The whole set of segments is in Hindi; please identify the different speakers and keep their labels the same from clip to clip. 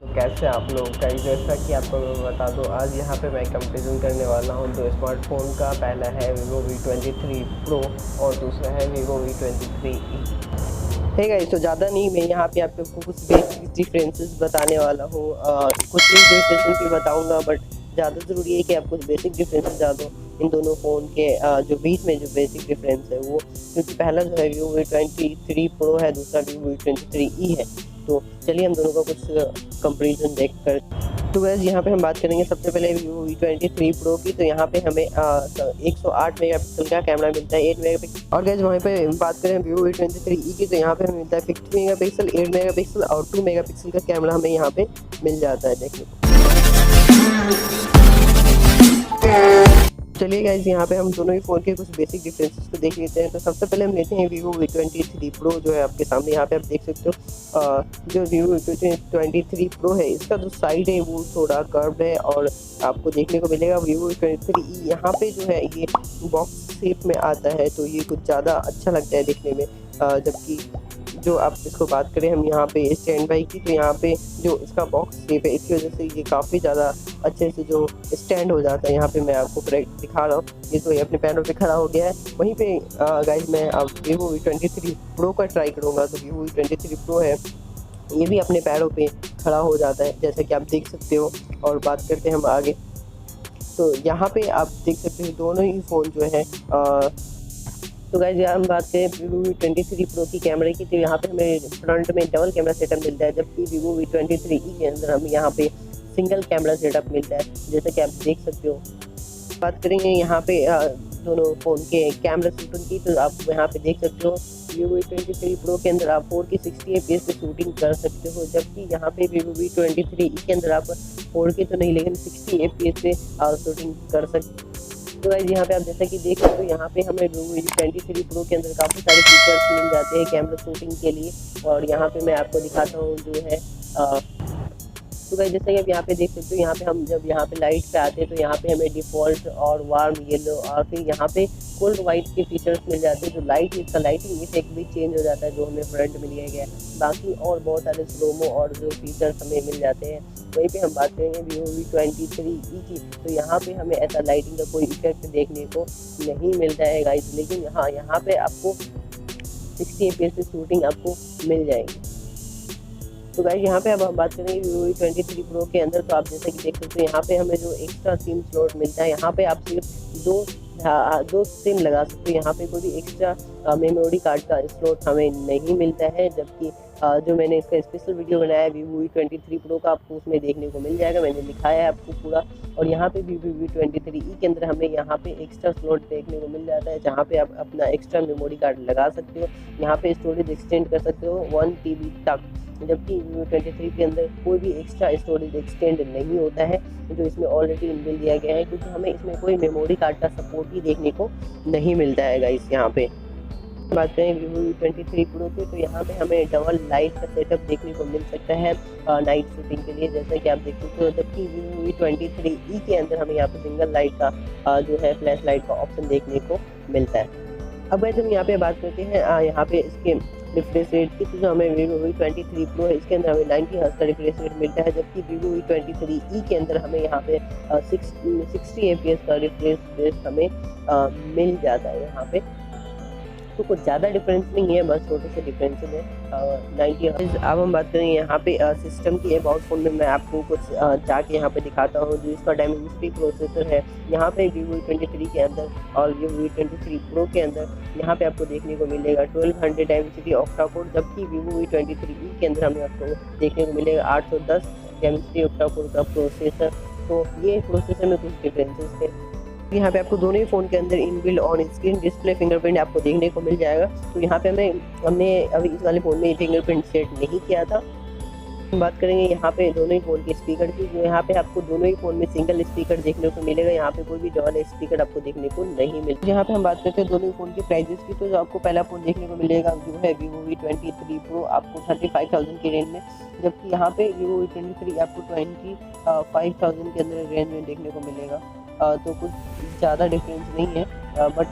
Speaker 1: तो कैसे आप लोग का जैसा कि आपको मैं बता दूं, आज यहाँ पे मैं कंपेरिजन करने वाला हूँ दो स्मार्टफोन का। पहला है Vivo V23 Pro और दूसरा है Vivo V23e। है गाइस, तो ज़्यादा नहीं, मैं यहाँ पे आपको कुछ बेसिक डिफरेंसेस बताने वाला हूँ। कुछ डिफरेंसेस भी बताऊँगा, बट ज़्यादा ज़रूरी है कि आप कुछ बेसिक डिफरेंसेस जान दो इन दोनों फ़ोन के जो बीच में जो बेसिक डिफरेंस है वो, क्योंकि पहला जो है Vivo V23 Pro है, दूसरा Vivo V23e है। तो चलिए हम दोनों का कुछ कंपैरिजन देख कर। तो वैसे यहाँ पे हम बात करेंगे सबसे पहले Vivo V23 Pro की। तो यहाँ पे हमें 108 मेगापिक्सल का कैमरा मिलता है, 8 मेगापिक्सल। और गैस वहीं पे बात करें Vivo V23e की, तो यहाँ पे हमें मिलता है 50 मेगापिक्सल, 8 मेगापिक्सल और 2 मेगापिक्सल का कैमरा हमें यहाँ पे मिल जाता है देखने को। चलिए गाइस, यहाँ पे हम दोनों ही फ़ोन के कुछ बेसिक डिफरेंसेस को देख लेते हैं। तो सबसे पहले हम लेते हैं Vivo V23 Pro, जो है आपके सामने यहाँ पे आप देख सकते हो। जो Vivo V23 Pro है, इसका जो साइड है वो थोड़ा कर्व्ड है और आपको देखने को मिलेगा Vivo V23e यहाँ पे जो है ये बॉक्स शेप में आता है, तो ये कुछ ज़्यादा अच्छा लगता है देखने में। जबकि जो आप इसको बात करें हम यहाँ पे स्टैंड बाई की, तो यहाँ पे जो इसका बॉक्स शेप है इसकी वजह से ये काफ़ी ज़्यादा अच्छे से जो स्टैंड हो जाता है। यहाँ पे मैं आपको दिखा रहा हूँ, ये तो ये अपने पैरों पे खड़ा हो गया है। वहीं पे गाइस मैं अब Vivo V23 Pro का ट्राई करूँगा। तो Vivo V23 Pro है, ये भी अपने पैरों पे खड़ा हो जाता है जैसा कि आप देख सकते हो। और बात करते हैं हम आगे, तो यहाँ पे आप देख सकते हो दोनों ही फ़ोन जो है तो गाइस यहाँ हम बात करें Vivo V23 Pro की कैमरे की, तो यहाँ पे हमें फ्रंट में डबल कैमरा सेटअप मिलता है, जबकि Vivo V23e के अंदर हमें यहाँ पे सिंगल कैमरा सेटअप मिलता है, जैसा कि आप देख सकते हो। बात करेंगे यहाँ पे दोनों फ़ोन के कैमरा शूटिंग की, तो आप यहाँ पे देख सकते हो Vivo V23 Pro के अंदर आप 4K 60 FPS पे शूटिंग कर सकते हो, जबकि यहाँ पे Vivo V23e के अंदर आप 4K तो नहीं लेकिन 60 FPS पे शूटिंग कर सकते हो। तो गाइस यहाँ पे आप जैसा कि देख सकते हो, यहाँ पे हमें Vivo V23 Pro के अंदर काफ़ी सारे फीचर्स मिल जाते हैं कैमरा शूटिंग के लिए। और यहाँ पे मैं आपको दिखाता हूँ जो है तो गाइस जैसे कि आप यहाँ पे देख सकते हो, यहाँ पे हम जब यहाँ पे लाइट पे आते हैं तो यहाँ पे हमें डिफ़ॉल्ट और वार्म येलो और फिर यहाँ पे कोल्ड वाइट के फीचर्स मिल जाते हैं। जो लाइट इसका लाइटिंग इफेक्ट भी चेंज हो जाता है जो हमें फ्रंट में लिया गया है। बाकी और बहुत सारे स्लोमो और जो फीचर्स हमें मिल जाते हैं। वहीं पे हम बात करेंगे Vivo V23e की, तो यहाँ पे हमें ऐसा लाइटिंग का कोई इफेक्ट देखने को नहीं मिलता है गाइस, लेकिन हाँ यहाँ पे आपको 60 FPS की शूटिंग आपको मिल जाएगी। तो गाइस यहाँ पे अब हम बात करेंगे Vivo V23 Pro के अंदर, तो आप जैसे कि देख सकते हो यहाँ पे हमें जो एक्स्ट्रा सिम स्लॉट मिलता है, यहाँ पे आप सिर्फ दो सिम लगा सकते हो। यहाँ पे कोई भी एक्स्ट्रा मेमोरी कार्ड का स्लॉट हमें नहीं मिलता है, जबकि जो मैंने इसका स्पेशल वीडियो बनाया है Vivo V23 Pro का, आपको उसमें देखने को मिल जाएगा, मैंने दिखाया है आपको पूरा। और यहाँ पे Vivo V23e के अंदर हमें यहाँ पे एक्स्ट्रा स्लॉट देखने को मिल जाता है, जहाँ पे आप अपना एक्स्ट्रा मेमोरी कार्ड लगा सकते हो। यहाँ पे स्टोरेज एक्सटेंड कर सकते हो 1 TB तक, जबकि Vivo 23 के अंदर कोई भी एक्स्ट्रा स्टोरेज एक्सटेंड नहीं होता है, जो इसमें ऑलरेडी इनबिल्ट दिया गया है, क्योंकि हमें इसमें कोई मेमोरी कार्ड का सपोर्ट ही देखने को नहीं मिलता है गाइस। यहाँ पे बात करें Vivo V23 Pro की, तो यहाँ पे हमें डबल लाइट का सेटअप देखने को मिल सकता है नाइट शूटिंग के लिए, जैसा कि आप देख सकते हो। जबकि Vivo V23e के अंदर हमें यहाँ पे सिंगल लाइट का जो है फ्लैश लाइट का ऑप्शन देखने को मिलता है। अब वैसे हम यहाँ पे बात करते हैं यहाँ पे इसके रिफ्रेश रेट की, तो जो हमें Vivo V23 Pro है इसके अंदर हमें 90 हर्ट्ज का रिफ्रेश रेट मिलता है, जबकि Vivo V23e के अंदर हमें यहाँ पे 60 FPS का रिफ्रेश रेट हमें मिल जाता है यहाँ पे। तो कुछ ज़्यादा डिफरेंस नहीं है, बस छोटे से डिफरेंस है 90 हर्ट्ज। अब हम बात करेंगे यहाँ पे सिस्टम की। अबाउट फ़ोन में मैं आपको कुछ जाके यहाँ पे दिखाता हूँ जो इसका डायमेंसिटी प्रोसेसर है। यहाँ पे Vivo V23 के अंदर और Vivo V23 Pro के अंदर यहाँ पे आपको देखने को मिलेगा 1200 डायमेंसिटी ऑक्टा कोर, जबकि Vivo V23e के अंदर हमें आपको देखने को मिलेगा 810 डायमेंसिटी ऑक्टा कोर का प्रोसेसर। तो ये प्रोसेसर में कुछ डिफरेंसेस है। यहाँ पे आपको दोनों ही फ़ोन के अंदर inbuilt on screen display fingerprint आपको देखने को मिल जाएगा। तो यहाँ पे हमने अभी इस वाले फ़ोन में फिंगरप्रिंट सेट नहीं किया था। हम बात करेंगे यहाँ पे दोनों ही फ़ोन के स्पीकर की, जो यहाँ पे आपको दोनों ही फ़ोन में सिंगल स्पीकर देखने को मिलेगा, यहाँ पे कोई भी डबल स्पीकर आपको देखने को नहीं मिलेगा। यहाँ पे हम बात करते हैं दोनों ही फ़ोन के प्राइजेस की, तो जो आपको पहला फ़ोन देखने को मिलेगा जो है Vivo V23 Pro आपको 35,000 की रेंज में, जबकि यहाँ पे Vivo V23 आपको 25,000 के अंदर रेंज में देखने को मिलेगा। तो कुछ ज़्यादा डिफरेंस नहीं है, बट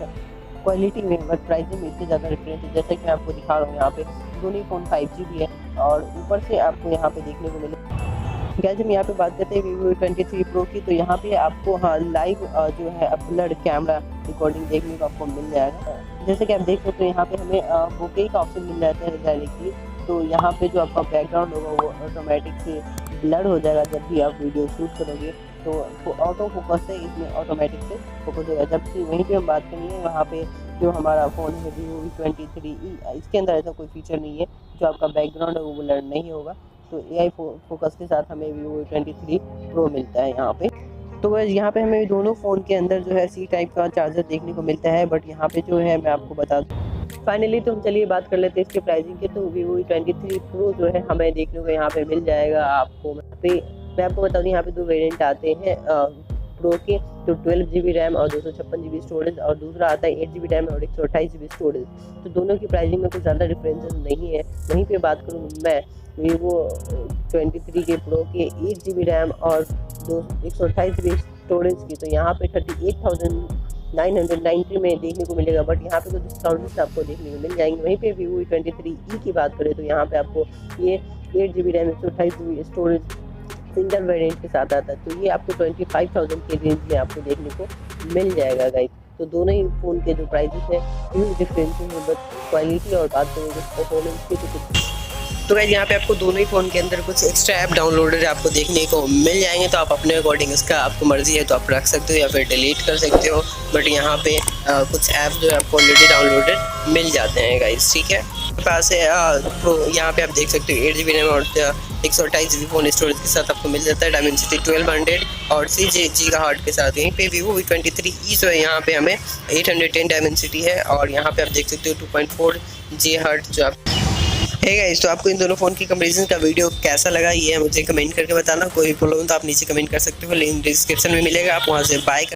Speaker 1: क्वालिटी में बट प्राइसिंग में इतने ज़्यादा डिफरेंस है। जैसे कि मैं आपको दिखा रहा हूँ, यहाँ पे दोनों ही फ़ोन 5G भी है और ऊपर से आपको यहाँ पे देखने को मिले गाइस हम यहाँ पे बात करते हैं Vivo V23 Pro की, तो यहाँ पे आपको हाँ लाइव जो है अपलोड कैमरा रिकॉर्डिंग देखने को आपको मिल जाएगा। जैसे कि आप देख सकते हो यहाँ पे हमें बुके का ऑप्शन मिल जाता है डायरेक्टली। तो यहाँ पे जो आपका बैकग्राउंड होगा वो ऑटोमेटिक से ब्लर हो जाएगा जब भी आप वीडियो शूट करोगे। तो ऑटो फोकस है, इसमें ऑटोमेटिक से फोकस होगा। जबकि वहीं पे हम बात करेंगे वहाँ पे जो हमारा फ़ोन है Vivo V23E, इसके अंदर ऐसा कोई फीचर नहीं है जो आपका बैकग्राउंड है वो ब्लर नहीं होगा। तो AI फोकस के साथ हमें Vivo V23 Pro मिलता है यहाँ पे। तो बस यहाँ पे हमें दोनों फ़ोन के अंदर जो है C टाइप का चार्जर देखने को मिलता है, बट यहाँ पे जो है मैं आपको बता दूँ। फाइनली तो हम चलिए बात कर लेते हैं इसके प्राइसिंग के। तो Vivo V23 Pro जो है हमें देखने को यहाँ पे मिल जाएगा आपको। मैं आपको बता दूँ यहाँ पे 2 वेरिएंट आते हैं प्रो के, तो 12GB रैम और 256GB स्टोरेज, और दूसरा आता है 8GB रैम और 128GB स्टोरेज। तो दोनों की प्राइसिंग में कुछ ज़्यादा डिफरेंसेस नहीं है। वहीं पे बात करूँ मैं Vivo 23 के प्रो के 8GB रैम और 128GB स्टोरेज की, तो यहाँ पे 38,990 में देखने को मिलेगा, बट यहाँ पे कुछ डिस्काउंट्स आपको देखने को मिल जाएंगे। वहीं पे Vivo V23E की बात करें तो यहाँ पे आपको ये 8GB RAM 128GB storage single variant के साथ आता है। तो ये आपको 25,000 के रेंज में आपको देखने को मिल जाएगा गाइस। तो दोनों ही फ़ोन के जो प्राइसेस हैं ह्यूज डिफरेंसेस हैं, बट क्वालिटी और बात करें तो परफॉर्मेंस की तो गाइस यहाँ पे आपको दोनों ही फ़ोन के अंदर कुछ एक्स्ट्रा ऐप डाउनलोडेड आपको देखने को मिल जाएंगे। तो आप अपने अकॉर्डिंग इसका आपको मर्जी है तो आप रख सकते हो या फिर डिलीट कर सकते हो, बट यहाँ पे कुछ ऐप जो है आपको ऑलरेडी डाउनलोडेड मिल जाते हैं गाइस, ठीक है। पास है प्रो, यहाँ पे आप देख सकते हो 8GB रैम और 128GB फ़ोन स्टोरेज के साथ आपको मिल जाता है। डायमेंसिटी 1200 और 6 GHz के साथ। यहीं पे Vivo V23E जो है यहाँ पे हमें 810 डायमेंसिटी है, और यहाँ पे आप देख सकते हो 2.4 GHz जो आप है गाइस। तो आपको इन दोनों फ़ोन की कंपैरिजन का वीडियो कैसा लगा ये मुझे कमेंट करके बताना। कोई प्रॉब्लम तो आप नीचे कमेंट कर सकते हो, लिंक डिस्क्रिप्शन में मिलेगा, आप वहाँ से बाय